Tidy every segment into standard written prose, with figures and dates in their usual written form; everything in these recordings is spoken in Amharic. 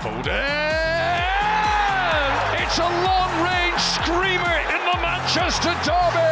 Foden! It's a long-range screamer in the Manchester derby!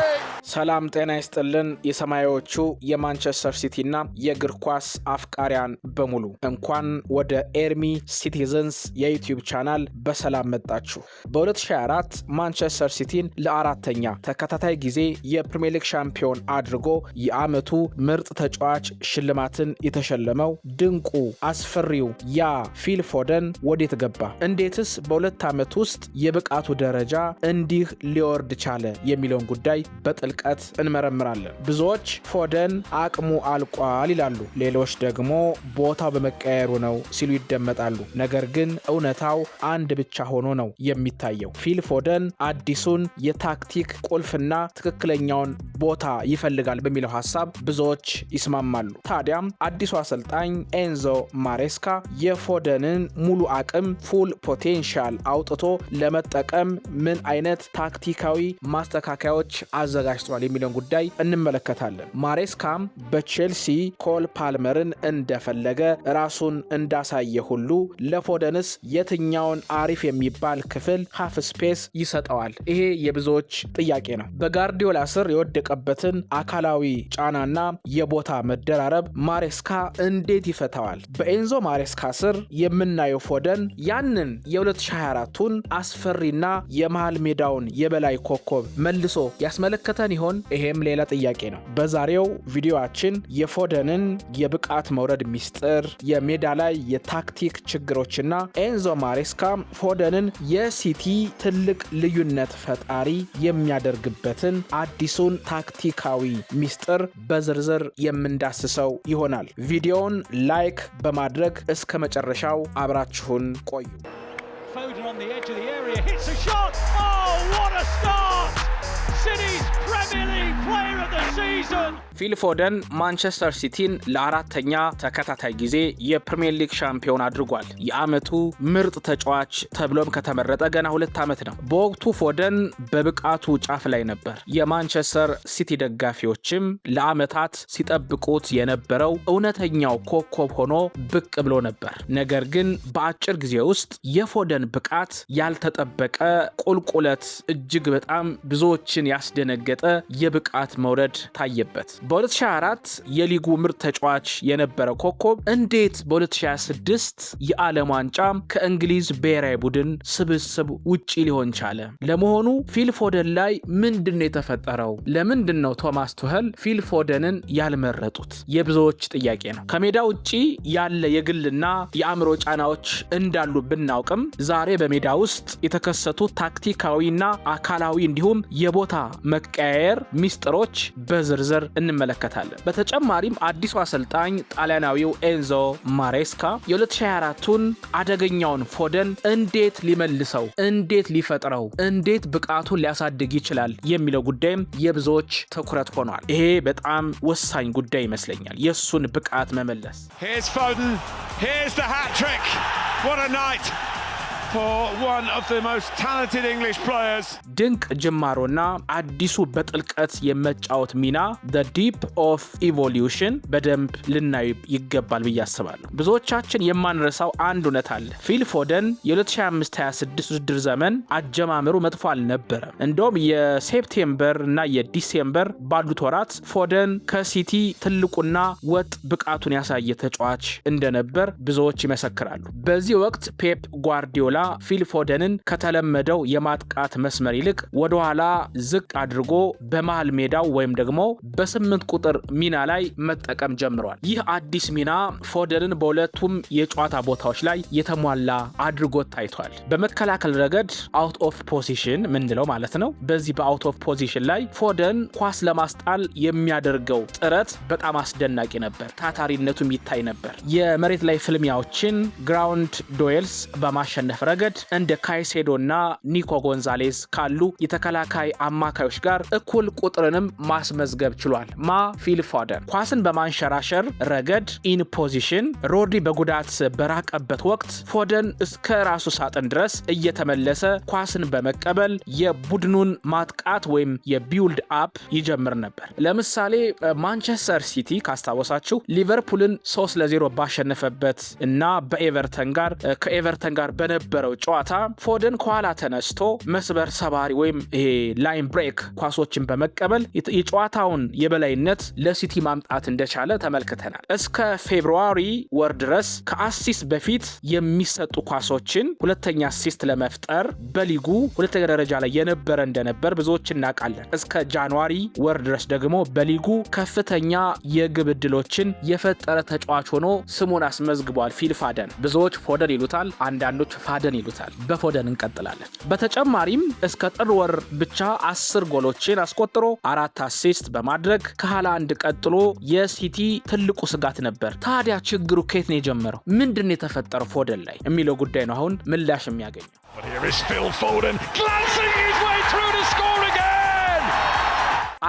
ሰላም ጤና ይስጥልን የሰማያዎቹ የማንቸስተር ሲቲና የእግር ኳስ አፍቃሪያን በሙሉ እንኳን ወደ ኤርሚ ሲቲዝንስ የዩቲዩብ ቻናል በሰላም መጣችሁ። በ2024 ማንቸስተር ሲቲን ለአራተኛ ተከታታይ ጊዜ የፕሪሚየር ሊግ ሻምፒዮን አድርጎ የዓመቱ ምርጥ ተጫዋች ሽልማትን የተሸለመው ድንቁ አስፈሪው ያ ፊል ፎደን ወዴት ገባ? እንዴትስ በሁለት ዓመት ውስጥ የብቃቱ ደረጃ እንዲህ ሊወርድ ቻለ? የሚለውን ጉዳይ በጥልቀት እንመረምራለን። ብዙዎች ፎደን አቅሙ አልቋል ይላሉ፣ ሌሎች ደግሞ ቦታው በመቀየሩ ነው ሲሉ ይደመጣሉ። ነገር ግን እውነታው አንድ ብቻ ሆኖ ነው የሚታየው። ፊል ፎደን አዲሱን የታክቲክ ቁልፍና ትክክለኛውን ቦታ ይፈልጋል በሚለው ሐሳብ ብዙዎች ይስማማሉ። ታዲያም አዲሱ አሰልጣኝ ኤንዞ ማሬስካ የፎደንን ሙሉ አቅም ፉል ፖቴንሻል አውጥቶ ለመጠቀም ምን አይነት ታክቲካዊ ማስተካከያዎች አዘጋጅቷል የሚለውን ጉዳይ እንመለከታለን። ማሬስካም በቼልሲ ኮል ፓልመርን እንደፈለገ ራሱን እንዳሳየ ሁሉ ለፎደንስ የትኛውን አሪፍ የሚባል ክፍል ሃፍ ስፔስ ይሰጠዋል? ይሄ የብዙዎች ጥያቄ ነው። በጋርዲዮላ ስር የወደቀበትን አካላዊ ጫናና የቦታ መደራረብ ማሬስካ እንዴት ይፈታዋል? በኤንዞ ማሬስካ ስር የምናየው ፎደን ያንን የ2024ቱን አስፈሪና የመሃል ሜዳውን የበላይ ኮከብ መልሶ ያስመለከተን ይሆን? ይሄም ሌላ ጥያቄ ነው። በዛሬው ቪዲዮአችን የፎደንን የብቃት መውረድ ሚስጥር፣ የሜዳ ላይ የታክቲክ ችግሮችና ኤንዞ ማሬስካ ፎደንን የሲቲ ትልቅ ልዩነት ፈጣሪ የሚያደርግበትን አዲሱን ታክቲካዊ ሚስጥር በዝርዝር የምንዳስሰው ይሆናል። ቪዲዮውን ላይክ በማድረግ እስከ መጨረሻው አብራችሁን ቆዩ። Foden on the edge of the area hits a shot. Oh, what a start! City's Premier League player of the season. ፊል ፎደን ማንቸስተር ሲቲን ለአራተኛ ተከታታይ ጊዜ የፕሪሚየር ሊግ ሻምፒዮን አድርጓል። የዓመቱ ምርጥ ተጫዋች ተብሎም ከተመረጠ ገና 2 ዓመት ነው። በወቅቱ ፎደን በብቃቱ ጫፍ ላይ ነበር። የማንቸስተር ሲቲ ደጋፊዎችም ለዓመታት ሲጠብቁት የነበረው እውነተኛው ኮከብ ሆኖ ብቅ ብሎ ነበር። ነገር ግን በአጭር ጊዜ ውስጥ የፎደን ብቃት ያልተጠበቀ ቁልቁለት፣ እጅግ በጣም ብዙዎችን ያስደነገጠ የብቃት መውረድ ታየበት። በ2024 የሊጉ ምርጥ ተጫዋች የነበረ ኮከብ እንዴት በ2026 የዓለም ዋንጫ ከእንግሊዝ ብሔራዊ ቡድን ስብስብ ውጪ ሊሆን ቻለ? ለመሆኑ ፊል ፎደን ላይ ምንድነው የተፈጠረው? ለምንድነው ቶማስ ቱኸል ፊል ፎደንን ያልመረጡት? የብዙዎች ጥያቄ ነው። ከሜዳ ውጪ ያለ የግልና የአእምሮ ጫናዎች እንዳሉ ብናውቅም ዛሬ በሜዳ ውስጥ የተከሰቱ ታክቲካዊና አካላዊ እንዲሁም የቦታ መቀያየር ሚስጥሮች በዝርዝር እንመለከታለን። በተጨማሪም አዲሱ አሰልጣኝ ጣሊያናዊው ኤንዞ ማሬስካ የ2024ቱን አደገኛውን ፎደን እንዴት ሊመልሰው፣ እንዴት ሊፈጥረው፣ እንዴት ብቃቱን ሊያሳድግ ይችላል የሚለው ጉዳይም የብዙዎች ትኩረት ሆኗል። ይሄ በጣም ወሳኝ ጉዳይ ይመስለኛል፣ የሱን ብቃት መመለስ። Here's Foden. Here's the hat-trick. What a night for one of the most talented English players. ድንቅ ጅማሮና አዲሱ በጥልቀት የመጫወት ሚና the deep of evolution በደንብ ልናይ ይገባል ብዬ አስባለሁ። ብዙዎቻችን የማንረሳው አንድ እውነት አለ። ፊል ፎደን የ2025-26 ውድድር ዘመን አጀማመሩ መጥፎ አልነበረም። እንደውም የሴፕቴምበር እና የዲሴምበር ባሉት ወራት ፎደን ከሲቲ ትልቁና ወጥ ብቃቱን ያሳየ ተጫዋች እንደነበር ብዙዎች ይመሰክራሉ። በዚህ ወቅት ፔፕ ጓርዲዮላ ፊል ፎደንን ከተለመደው የማጥቃት መስመር ይልቅ ወደ ኋላ ዝቅ አድርጎ በመሃል ሜዳው ወይም ደግሞ በ8 ቁጥር ሚና ላይ መጠቀም ጀምሯል። ይህ አዲስ ሚና ፎደንን በሁለቱም የጨዋታ ቦታዎች ላይ የተሟላ አድርጎት ታይቷል። በመከላከል ረገድ አውት ኦፍ ፖዚሽን ምንለው ማለት ነው። በዚህ በአውት ኦፍ ፖዚሽን ላይ ፎደን ኳስ ለማስጣል የሚያደርገው ጥረት በጣም አስደናቂ ነበር። ታታሪነቱም ይታይ ነበር። የመሬት ላይ ፍልሚያዎችን ግራውንድ ዱዌልስ በማሸነፍ ረገድ እንደ ካይሴዶና ኒኮ ጎንዛሌዝ ካሉ የተከላካይ አማካዮች ጋር እኩል ቁጥርንም ማስመዝገብ ችሏል። ፊል ፎደን ኳስን በማንሸራሸር ረገድ ኢን ፖዚሽን ሮድሪ በጉዳት በራቀበት ወቅት ፎደን እስከ ራሱ ሳጥን ድረስ እየተመለሰ ኳስን በመቀበል የቡድኑን ማጥቃት ወይም የቢልድ አፕ ይጀምር ነበር። ለምሳሌ ማንቸስተር ሲቲ ካስታወሳችሁ ሊቨርፑልን 3-0 ባሸነፈበት እና ከኤቨርተን ጋር በነበረው ጨዋታ ፎደን ከኋላ ተነስቶ መስበር ሰባሪ ወይም ላይን ብሬክ ኳሶችን በመቀበል የጨዋታውን የበላይነት ለሲቲ ማምጣት እንደቻለ ተመልክተናል። እስከ ፌብሩዋሪ ወር ድረስ ከአሲስት በፊት የሚሰጡ ኳሶችን ሁለተኛ አሲስት ለመፍጠር በሊጉ ሁለተኛ ደረጃ ላይ የነበረ እንደነበር ብዙዎች እናውቃለን። እስከ ጃንዋሪ ወር ድረስ ደግሞ በሊጉ ከፍተኛ የግብ ዕድሎችን የፈጠረ ተጫዋች ሆኖ ስሙን አስመዝግቧል። ፊል ፎደን ብዙዎች ፎደን ይሉታል፣ አንዳንዶች ፋደን ይሉታል። በፎደን እንቀጥላለን። በተጨማሪም እስከ ጥር ወር ብቻ 10 ጎሎችን አስቆጥሮ 4 አሲስት በማድረግ ከሃላንድ ቀጥሎ የሲቲ ትልቁ ስጋት ነበር። ታዲያ ችግሩ ከየት ነው የጀመረው? ምንድነው የተፈጠረው ፎደን ላይ የሚለው ጉዳይ ነው አሁን ምላሽ የሚያገኘው።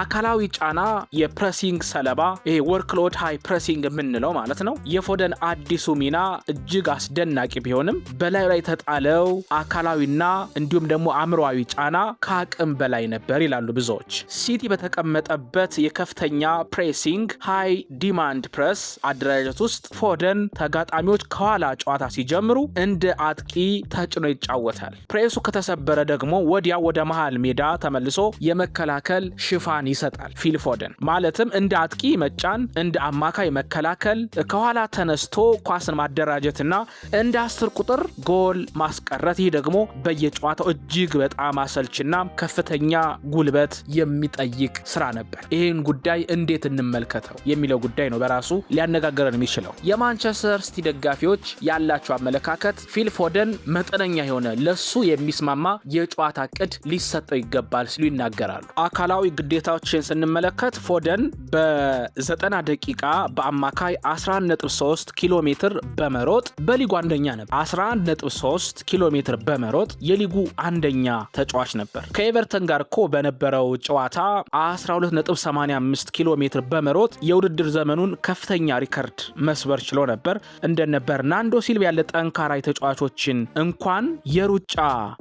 አካላዊ ጫና የፕሬሲንግ ሰለባ ወርክሎድ ሃይ ፕሬሲንግ የምንለው ማለት ነው። የፎደን አዲሱ ሚና እጅግ አስደናቂ ቢሆንም በላዩ ላይ ተጣለው አካላዊና እንዲሁም ደግሞ አእምሮአዊ ጫና ከአቅም በላይ ነበር ይላሉ ብዙዎች። ሲቲ በተቀመጠበት የከፍተኛ ፕሬሲንግ ሃይ ዲማንድ ፕሬስ አደረጃጀት ውስጥ ፎደን ተጋጣሚዎች ከኋላ ጨዋታ ሲጀምሩ እንደ አጥቂ ተጭኖ ይጫወታል። ፕሬሱ ከተሰበረ ደግሞ ወዲያው ወደ መሃል ሜዳ ተመልሶ የመከላከል ሽፋን ይሰጣል። ፊል ፎደን ማለትም እንደ አጥቂ መጫን፣ እንደ አማካይ መከላከል፣ ከኋላ ተነስቶ ኳስን ማደራጀትና እንደ 10 ቁጥር ጎል ማስቀረት። ይህ ደግሞ በየጨዋታው እጅግ በጣም አሰልችና ከፍተኛ ጉልበት የሚጠይቅ ስራ ነበር። ይህን ጉዳይ እንዴት እንመልከተው የሚለው ጉዳይ ነው በራሱ ሊያነጋገረን የሚችለው። የማንቸስተር ሲቲ ደጋፊዎች ያላቸው አመለካከት ፊል ፎደን መጠነኛ የሆነ ለሱ የሚስማማ የጨዋታ ዕቅድ ሊሰጠው ይገባል ሲሉ ይናገራሉ። አካላዊ ግዴታዎችን ስንመለከት ፎደን በ90 ደቂቃ በአማካይ 11.3 ኪሎ ሜትር በመሮጥ በሊጉ አንደኛ ነበር። 11.3 ኪሎ ሜትር በመሮጥ የሊጉ አንደኛ ተጫዋች ነበር። ከኤቨርተን ጋር እኮ በነበረው ጨዋታ 12.85 ኪሎ ሜትር በመሮጥ የውድድር ዘመኑን ከፍተኛ ሪከርድ መስበር ችሎ ነበር። እንደነ በርናንዶ ሲልቫ ያለ ጠንካራ ተጫዋቾችን እንኳን የሩጫ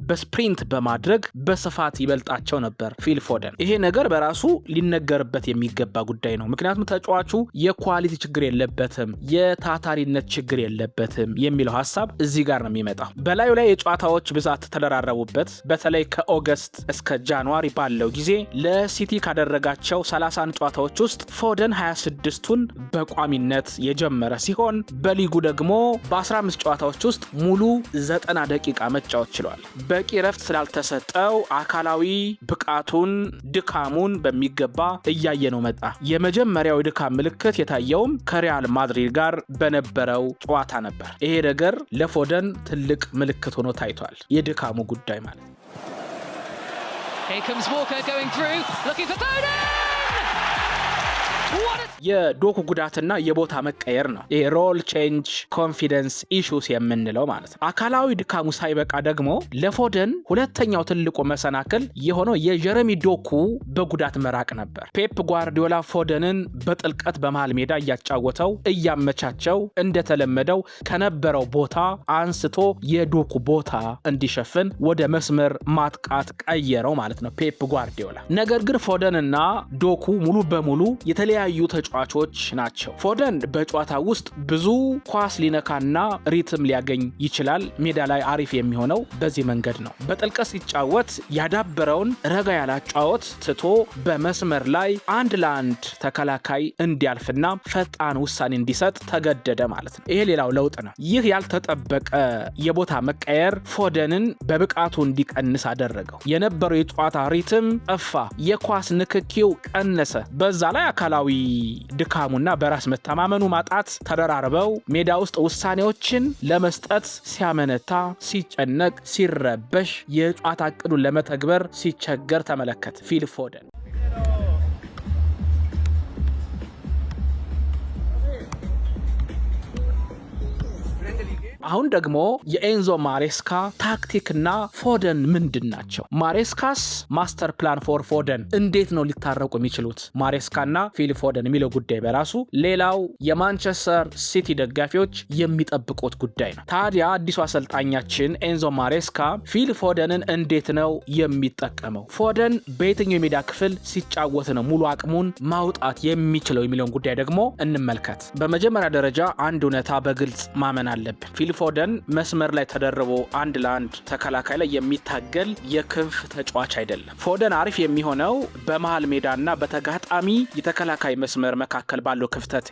በስፕሪንት በማድረግ በስፋት ይበልጣቸው ነበር ፊል ፎደን። ይሄ ነገር በራሱ ሊነገርበት የሚገባ ጉዳይ ነው። ምክንያቱም ተጫዋቹ የኳሊቲ ችግር የለበትም፣ የታታሪነት ችግር የለበትም የሚለው ሐሳብ እዚህ ጋር ነው የሚመጣው። በላዩ ላይ የጨዋታዎች ብዛት ተደራረቡበት። በተለይ ከኦገስት እስከ ጃንዋሪ ባለው ጊዜ ለሲቲ ካደረጋቸው 31 ጨዋታዎች ውስጥ ፎደን 26ቱን በቋሚነት የጀመረ ሲሆን በሊጉ ደግሞ በ15 ጨዋታዎች ውስጥ ሙሉ 90 ደቂቃ መጫወት ችሏል። በቂ ረፍት ስላልተሰጠው አካላዊ ብቃቱን ድካሙን በሚገባ እያየነው መጣ። የመጀመሪያው ድካም ምልክት የታየውም ከሪያል ማድሪድ ጋር በነበረው ጨዋታ ነበር። ይሄ ነገር ለፎደን ትልቅ ምልክት ሆኖ ታይቷል። የድካሙ ጉዳይ ማለት ነው። Here comes Walker going through, looking for Foden! የዶኩ ጉዳትና የቦታ መቀየር ነው። ሮል ቼንጅ ኮንፊደንስ ኢሹስ የምንለው ማለት ነው። አካላዊ ድካሙ ሳይበቃ ደግሞ ለፎደን ሁለተኛው ትልቁ መሰናክል የሆነው የጀረሚ ዶኩ በጉዳት መራቅ ነበር። ፔፕ ጓርዲዮላ ፎደንን በጥልቀት በመሃል ሜዳ እያጫወተው እያመቻቸው እንደተለመደው ከነበረው ቦታ አንስቶ የዶኩ ቦታ እንዲሸፍን ወደ መስመር ማጥቃት ቀየረው ማለት ነው ፔፕ ጓርዲዮላ። ነገር ግን ፎደንና ዶኩ ሙሉ በሙሉ የተለያዩ ተጫዋቾች ናቸው። ፎደን በጨዋታ ውስጥ ብዙ ኳስ ሊነካና ሪትም ሊያገኝ ይችላል። ሜዳ ላይ አሪፍ የሚሆነው በዚህ መንገድ ነው። በጥልቀት ሲጫወት ያዳበረውን ረጋ ያለ አጫወት ትቶ በመስመር ላይ አንድ ለአንድ ተከላካይ እንዲያልፍና ፈጣን ውሳኔ እንዲሰጥ ተገደደ ማለት ነው። ይሄ ሌላው ለውጥ ነው። ይህ ያልተጠበቀ የቦታ መቀየር ፎደንን በብቃቱ እንዲቀንስ አደረገው። የነበረው የጨዋታ ሪትም ጠፋ፣ የኳስ ንክኪው ቀነሰ። በዛ ላይ አካላዊ ድካሙና በራስ መተማመኑ ማጣት ተደራርበው ሜዳ ውስጥ ውሳኔዎችን ለመስጠት ሲያመነታ፣ ሲጨነቅ፣ ሲረበሽ፣ የጨዋታ ዕቅዱን ለመተግበር ሲቸገር ተመለከተ ፊል ፎደን። አሁን ደግሞ የኤንዞ ማሬስካ ታክቲክና ፎደን ምንድናቸው? ማሬስካስ ማስተር ፕላን ፎር ፎደን እንዴት ነው ሊታረቁ የሚችሉት? ማሬስካና ፊል ፎደን የሚለው ጉዳይ በራሱ ሌላው የማንቸስተር ሲቲ ደጋፊዎች የሚጠብቁት ጉዳይ ነው። ታዲያ አዲሱ አሰልጣኛችን ኤንዞ ማሬስካ ፊል ፎደንን እንዴት ነው የሚጠቀመው? ፎደን በየትኛው የሜዳ ክፍል ሲጫወት ነው ሙሉ አቅሙን ማውጣት የሚችለው የሚለውን ጉዳይ ደግሞ እንመልከት። በመጀመሪያ ደረጃ አንድ እውነታ በግልጽ ማመን አለብን። ፊል ፎደን መስመር ላይ ተደርቦ አንድ ለአንድ ተከላካይ ላይ የሚታገል የክንፍ ተጫዋች አይደለም። ፎደን አሪፍ የሚሆነው በመሃል ሜዳና በተጋጣሚ የተከላካይ መስመር መካከል ባለው ክፍተት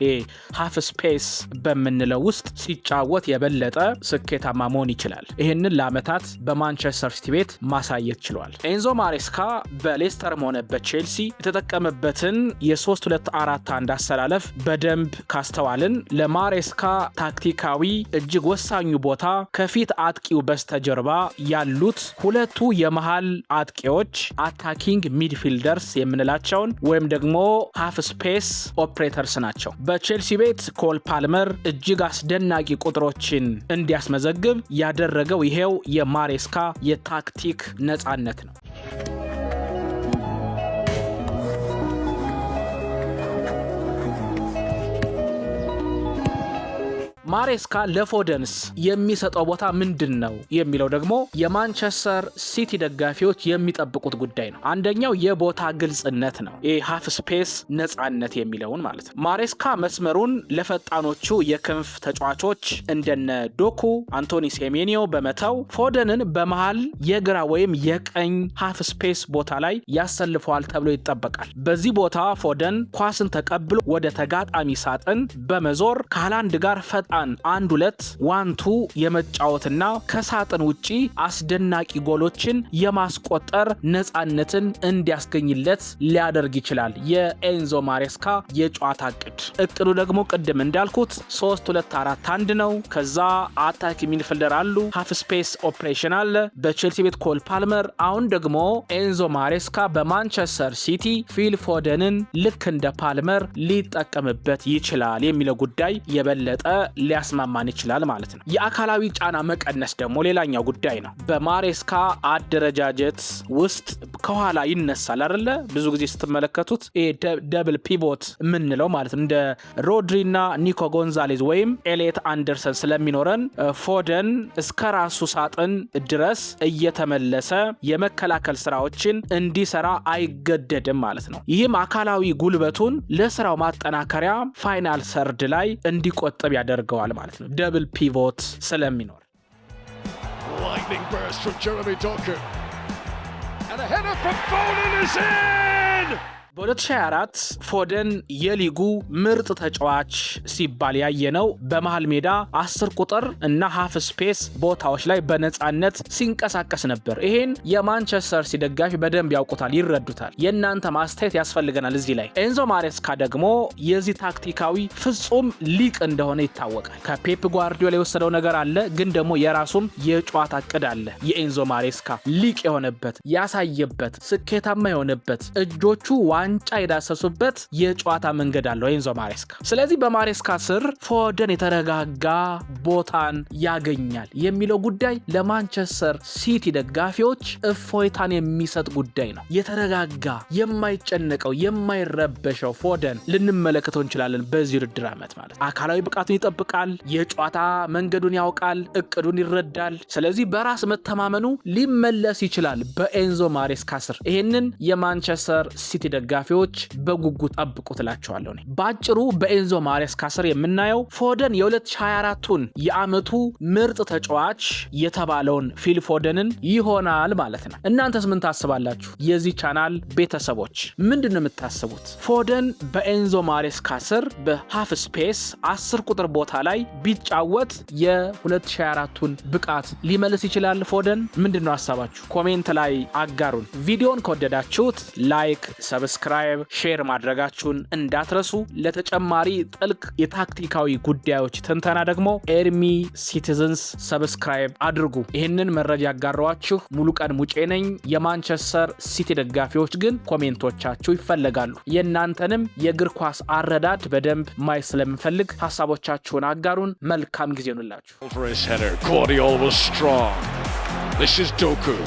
ሃፍ ስፔስ በምንለው ውስጥ ሲጫወት የበለጠ ስኬታማ መሆን ይችላል። ይህንን ለዓመታት በማንቸስተር ሲቲ ቤት ማሳየት ችሏል። ኤንዞ ማሬስካ በሌስተርም ሆነ በቼልሲ የተጠቀመበትን የ3-2-4-1 አሰላለፍ በደንብ ካስተዋልን ለማሬስካ ታክቲካዊ እጅግ ወሳኙ ቦታ ከፊት አጥቂው በስተጀርባ ያሉት ሁለቱ የመሃል አጥቂዎች አታኪንግ ሚድፊልደርስ የምንላቸውን ወይም ደግሞ ሃፍ ስፔስ ኦፕሬተርስ ናቸው። በቼልሲ ቤት ኮል ፓልመር እጅግ አስደናቂ ቁጥሮችን እንዲያስመዘግብ ያደረገው ይሄው የማሬስካ የታክቲክ ነጻነት ነው። ማሬስካ ለፎደንስ የሚሰጠው ቦታ ምንድነው የሚለው ደግሞ የማንቸስተር ሲቲ ደጋፊዎች የሚጠብቁት ጉዳይ ነው። አንደኛው የቦታ ግልጽነት ነው። ሃፍ ስፔስ ነጻነት የሚለውን ማለት ነው። ማሬስካ መስመሩን ለፈጣኖቹ የክንፍ ተጫዋቾች እንደነ ዶኩ፣ አንቶኒ ሴሜኒዮ በመተው ፎደንን በመሃል የግራ ወይም የቀኝ ሃፍ ስፔስ ቦታ ላይ ያሰልፈዋል ተብሎ ይጠበቃል። በዚህ ቦታ ፎደን ኳስን ተቀብሎ ወደ ተጋጣሚ ሳጥን በመዞር ከሃላንድ ጋር ፈጣን 1-2 የመጫወትና ከሳጥን ውጪ አስደናቂ ጎሎችን የማስቆጠር ነጻነትን እንዲያስገኝለት ሊያደርግ ይችላል። የኤንዞ ማሬስካ የጨዋታ እቅዱ ደግሞ ቅድም እንዳልኩት 3-2-4-1 ነው። ከዛ አታክ ሚድፊልደር አሉ፣ ሃፍ ስፔስ ኦፕሬሽን አለ። በቼልሲ ቤት ኮል ፓልመር፣ አሁን ደግሞ ኤንዞ ማሬስካ በማንቸስተር ሲቲ ፊል ፎደንን ልክ እንደ ፓልመር ሊጠቀምበት ይችላል የሚለው ጉዳይ የበለጠ ሊያስማማን ይችላል ማለት ነው። የአካላዊ ጫና መቀነስ ደግሞ ሌላኛው ጉዳይ ነው። በማሬስካ አደረጃጀት ውስጥ ከኋላ ይነሳል አይደለ? ብዙ ጊዜ ስትመለከቱት ደብል ፒቮት ምንለው ማለት ነው። እንደ ሮድሪና ኒኮ ጎንዛሌዝ ወይም ኤሌት አንደርሰን ስለሚኖረን ፎደን እስከ ራሱ ሳጥን ድረስ እየተመለሰ የመከላከል ስራዎችን እንዲሰራ አይገደድም ማለት ነው። ይህም አካላዊ ጉልበቱን ለስራው ማጠናከሪያ ፋይናል ሰርድ ላይ እንዲቆጥብ ያደርገዋል ማለት ነው። ደብል ፒቮት ስለሚኖር lightning burst from Jeremy Doku and a header from Foden is in. በ2024 ፎደን የሊጉ ምርጥ ተጫዋች ሲባል ያየነው በመሃል ሜዳ 10 ቁጥር እና ሃፍ ስፔስ ቦታዎች ላይ በነጻነት ሲንቀሳቀስ ነበር። ይሄን የማንቸስተር ሲቲ ደጋፊ በደንብ ያውቁታል፣ ይረዱታል። የእናንተ ማስተያየት ያስፈልገናል እዚህ ላይ። ኤንዞ ማሬስካ ደግሞ የዚህ ታክቲካዊ ፍጹም ሊቅ እንደሆነ ይታወቃል። ከፔፕ ጓርዲዮላ የወሰደው ነገር አለ፣ ግን ደግሞ የራሱም የጨዋታ እቅድ አለ። የኤንዞ ማሬስካ ሊቅ የሆነበት ያሳየበት ስኬታማ የሆነበት እጆቹ ዋንጫ የዳሰሱበት የጨዋታ መንገድ አለው ኤንዞ ማሬስካ። ስለዚህ በማሬስካ ስር ፎደን የተረጋጋ ቦታን ያገኛል የሚለው ጉዳይ ለማንቸስተር ሲቲ ደጋፊዎች እፎይታን የሚሰጥ ጉዳይ ነው። የተረጋጋ የማይጨነቀው የማይረበሸው ፎደን ልንመለከተው እንችላለን በዚህ ውድድር ዓመት ማለት። አካላዊ ብቃቱን ይጠብቃል፣ የጨዋታ መንገዱን ያውቃል፣ እቅዱን ይረዳል። ስለዚህ በራስ መተማመኑ ሊመለስ ይችላል በኤንዞ ማሬስካ ስር። ይሄንን የማንቸስተር ሲቲ ደጋፊዎች በጉጉት ጠብቁትላቸዋለሁ። ባጭሩ በኤንዞ ማሬስካ ስር የምናየው ፎደን የ2024ቱን የዓመቱ ምርጥ ተጫዋች የተባለውን ፊል ፎደንን ይሆናል ማለት ነው። እናንተስ ምን ታስባላችሁ? የዚህ ቻናል ቤተሰቦች ምንድነው የምታስቡት? ፎደን በኤንዞ ማሬስካ ስር በሃፍ ስፔስ 10 ቁጥር ቦታ ላይ ቢጫወት የ2024ቱን ብቃት ሊመልስ ይችላል ፎደን? ምንድነው ሐሳባችሁ? ኮሜንት ላይ አጋሩን። ቪዲዮን ከወደዳችሁት ላይክ፣ ሰብስክራይብ ሰብስክራይብ፣ ሼር ማድረጋችሁን እንዳትረሱ። ለተጨማሪ ጥልቅ የታክቲካዊ ጉዳዮች ትንተና ደግሞ ኤርሚ ሲቲዝንስ ሰብስክራይብ አድርጉ። ይህንን መረጃ ያጋራኋችሁ ሙሉቀን ሙጬ ነኝ። የማንቸስተር ሲቲ ደጋፊዎች ግን ኮሜንቶቻችሁ ይፈለጋሉ። የእናንተንም የእግር ኳስ አረዳድ በደንብ ማየት ስለምፈልግ ሐሳቦቻችሁን አጋሩን። መልካም ጊዜ ይሁንላችሁ። Guardiola was strong. This is Doku.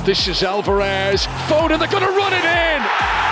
This is Alvarez. Foden, they're going to run it in.